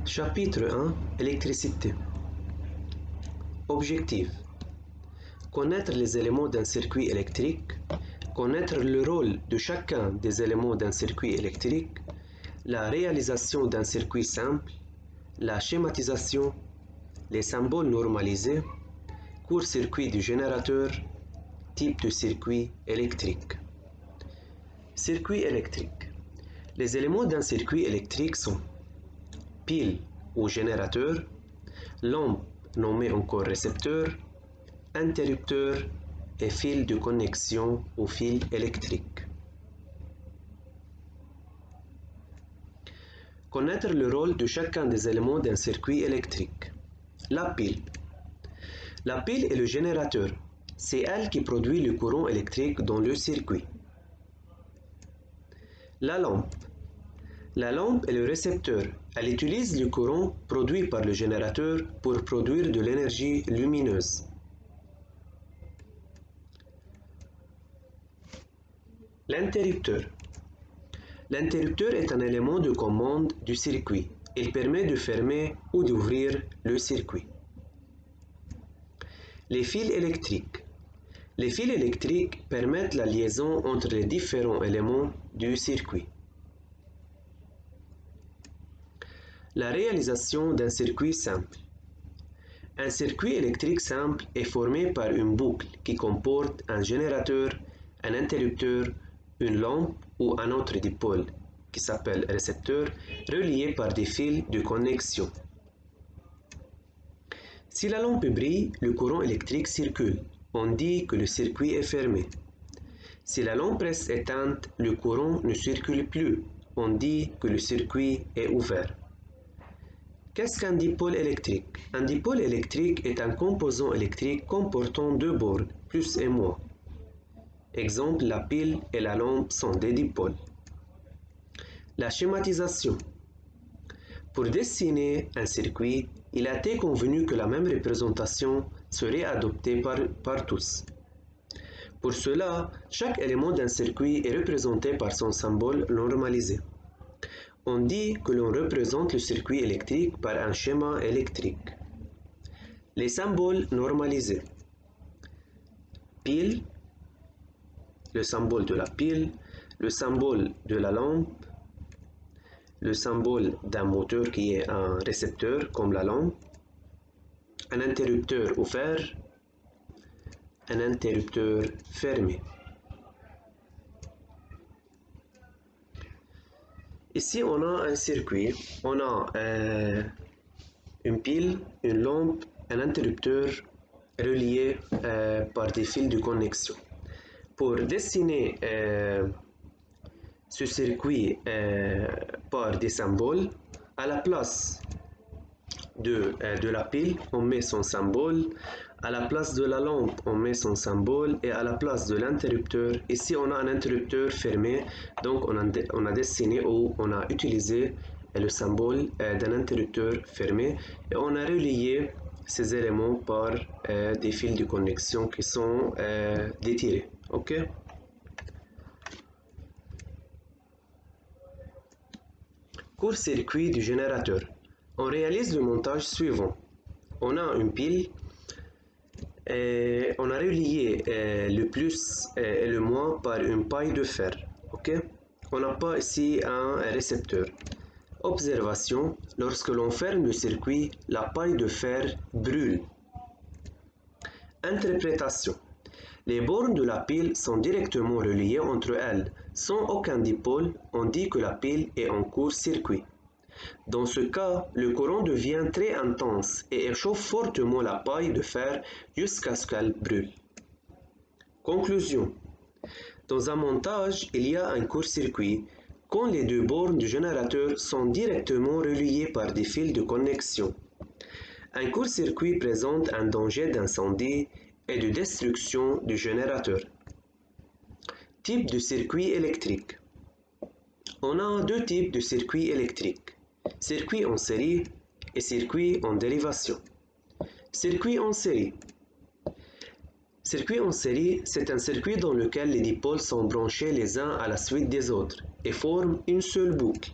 Chapitre 1 Électricité. Objectif: connaître les éléments d'un circuit électrique, connaître le rôle de chacun des éléments d'un circuit électrique, la réalisation d'un circuit simple, la schématisation, les symboles normalisés, court-circuit du générateur, type de circuit électrique. Circuit électrique. Les éléments d'un circuit électrique sont pile ou générateur, lampe nommée encore récepteur, interrupteur et fil de connexion au fil électrique. Connaître le rôle de chacun des éléments d'un circuit électrique. La pile. La pile est le générateur. C'est elle qui produit le courant électrique dans le circuit. La lampe. La lampe est le récepteur. Elle utilise le courant produit par le générateur pour produire de l'énergie lumineuse. L'interrupteur. L'interrupteur est un élément de commande du circuit. Il permet de fermer ou d'ouvrir le circuit. Les fils électriques. Les fils électriques permettent la liaison entre les différents éléments du circuit. La réalisation d'un circuit simple. Un circuit électrique simple est formé par une boucle qui comporte un générateur, un interrupteur, une lampe ou un autre dipôle qui s'appelle récepteur, reliés par des fils de connexion. Si la lampe brille, le courant électrique circule. On dit que le circuit est fermé. Si la lampe reste éteinte, le courant ne circule plus. On dit que le circuit est ouvert. Qu'est-ce qu'un dipôle électrique? Un dipôle électrique est un composant électrique comportant deux bornes, plus et moins. Exemple, la pile et la lampe sont des dipôles. La schématisation. Pour dessiner un circuit, il a été convenu que la même représentation serait adoptée par tous. Pour cela, chaque élément d'un circuit est représenté par son symbole normalisé. On dit que l'on représente le circuit électrique par un schéma électrique. Les symboles normalisés. Pile, le symbole de la pile, le symbole de la lampe, le symbole d'un moteur qui est un récepteur comme la lampe, un interrupteur ouvert, un interrupteur fermé. Ici, on a un circuit, on a une pile, une lampe, un interrupteur reliés par des fils de connexion. Pour dessiner ce circuit par des symboles, à la place de la pile, on met son symbole. À la place de la lampe, on met son symbole. Et à la place de l'interrupteur, ici on a un interrupteur fermé. Donc on a dessiné ou on a utilisé le symbole d'un interrupteur fermé. Et on a relié ces éléments par des fils de connexion qui sont détirés. Ok? Court-circuit du générateur. On réalise le montage suivant. On a une pile et on a relié le plus et le moins par une paille de fer. Ok? On n'a pas ici un récepteur. Observation. Lorsque l'on ferme le circuit, la paille de fer brûle. Interprétation. Les bornes de la pile sont directement reliées entre elles. Sans aucun dipôle, on dit que la pile est en court-circuit. Dans ce cas, le courant devient très intense et échauffe fortement la paille de fer jusqu'à ce qu'elle brûle. Conclusion. Dans un montage, il y a un court-circuit quand les deux bornes du générateur sont directement reliées par des fils de connexion. Un court-circuit présente un danger d'incendie et de destruction du générateur. Type de circuit électrique. On a deux types de circuits électriques. Circuit en série et circuit en dérivation. Circuit en série. Circuit en série, c'est un circuit dans lequel les dipôles sont branchés les uns à la suite des autres et forment une seule boucle.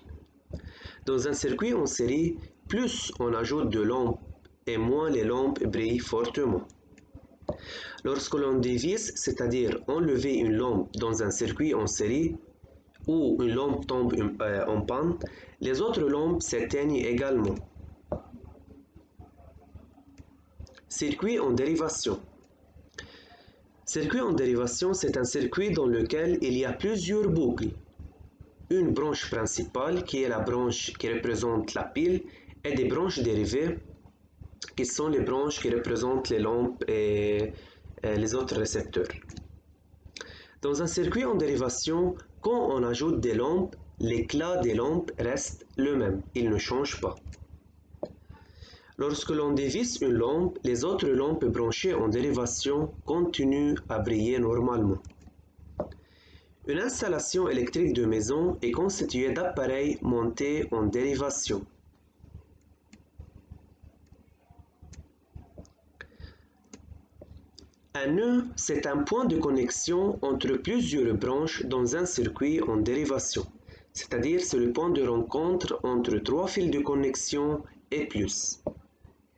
Dans un circuit en série, plus on ajoute de lampes et moins les lampes brillent fortement. Lorsque l'on dévisse, c'est-à-dire enlever une lampe dans un circuit en série, ou une lampe tombe en panne, les autres lampes s'éteignent également. Circuit en dérivation. Circuit en dérivation, c'est un circuit dans lequel il y a plusieurs boucles. Une branche principale qui est la branche qui représente la pile et des branches dérivées qui sont les branches qui représentent les lampes et les autres récepteurs. Dans un circuit en dérivation, quand on ajoute des lampes, l'éclat des lampes reste le même, il ne change pas. Lorsque l'on dévisse une lampe, les autres lampes branchées en dérivation continuent à briller normalement. Une installation électrique de maison est constituée d'appareils montés en dérivation. Un nœud, c'est un point de connexion entre plusieurs branches dans un circuit en dérivation, c'est-à-dire c'est le point de rencontre entre trois fils de connexion et plus.